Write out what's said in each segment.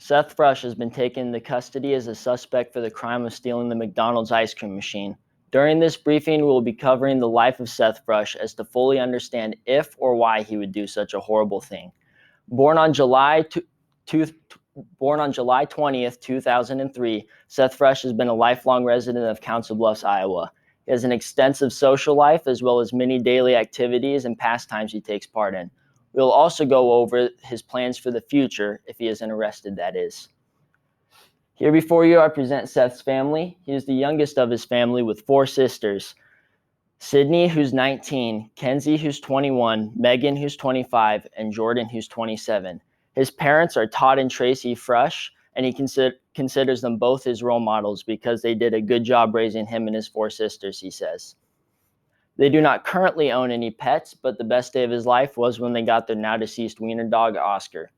Seth Frush has been taken into custody as a suspect for the crime of stealing the McDonald's ice cream machine. During this briefing, we will be covering the life of Seth Frush as to fully understand if or why he would do such a horrible thing. Born on July 20th, 2003, Seth Frush has been a lifelong resident of Council Bluffs, Iowa. He has an extensive social life as well as many daily activities and pastimes he takes part in. We will also go over his plans for the future if he isn't arrested, that is. Here before you, I present Seth's family. He is the youngest of his family with 4 sisters. Sydney, who's 19, Kenzie, who's 21, Megan, who's 25, and Jordan, who's 27. His parents are Todd and Tracy Frush, and he considers them both his role models because they did a good job raising him and his 4 sisters, he says. They do not currently own any pets, but the best day of his life was when they got their now deceased wiener dog, Oscar.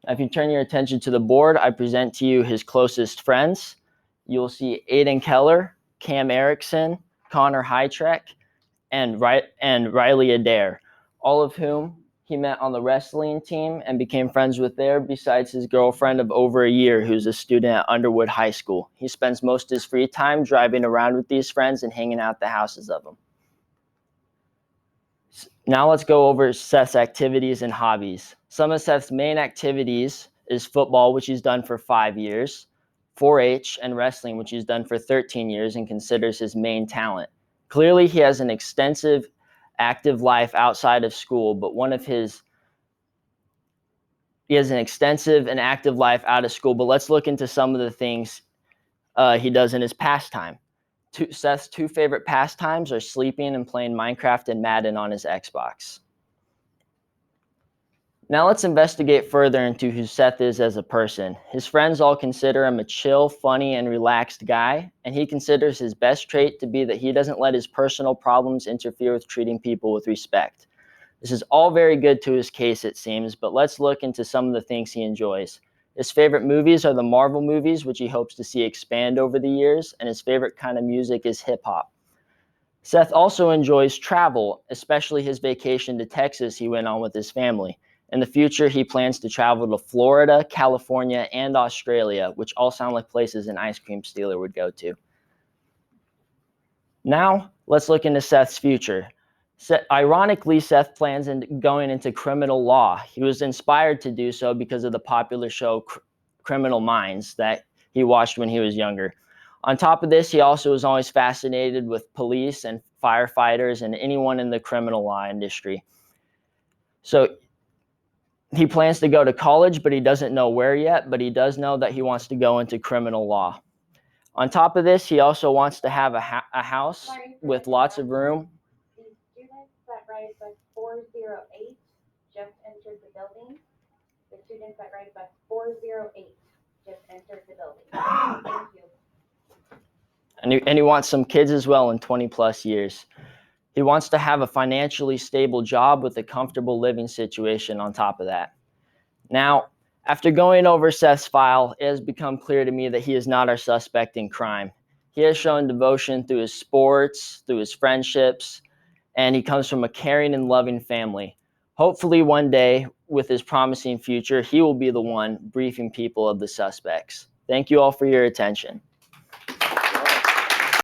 Now, if you turn your attention to the board, I present to you his closest friends. You'll see Aiden Keller, Cam Erickson, Connor Hytrek, and Riley Adair, all of whom he met on the wrestling team and became friends with there, besides his girlfriend of over a year, who's a student at Underwood High School. He spends most of his free time driving around with these friends and hanging out at the houses of them. Now let's go over Seth's activities and hobbies. Some of Seth's main activities is football, which he's done for 5 years, 4-H, and wrestling, which he's done for 13 years and considers his main talent. Clearly, he has an extensive active life outside of school, but he has an extensive and active life out of school, but let's look into some of the things he does in his pastime. Seth's 2 favorite pastimes are sleeping and playing Minecraft and Madden on his Xbox. Now let's investigate further into who Seth is as a person. His friends all consider him a chill, funny, and relaxed guy, and he considers his best trait to be that he doesn't let his personal problems interfere with treating people with respect. This is all very good to his case, it seems, but let's look into some of the things he enjoys. His favorite movies are the Marvel movies, which he hopes to see expand over the years, and his favorite kind of music is hip-hop. Seth also enjoys travel, especially his vacation to Texas he went on with his family. In the future, he plans to travel to Florida, California, and Australia, which all sound like places an ice cream stealer would go to. Now, let's look into Seth's future. Ironically, Seth plans on going into criminal law. He was inspired to do so because of the popular show Criminal Minds that he watched when he was younger. On top of this, he also was always fascinated with police and firefighters and anyone in the criminal law industry. So he plans to go to college, but he doesn't know where yet, but he does know that he wants to go into criminal law. On top of this, he also wants to have a house with lots of room. The students that ride bus 408 just entered the building. The students that ride bus 408 just entered the building. Thank you. And he wants some kids as well in 20 plus years. He wants to have a financially stable job with a comfortable living situation on top of that. Now, after going over Seth's file, it has become clear to me that he is not our suspect in crime. He has shown devotion through his sports, through his friendships, and he comes from a caring and loving family. Hopefully one day, with his promising future, he will be the one briefing people of the suspects. Thank you all for your attention.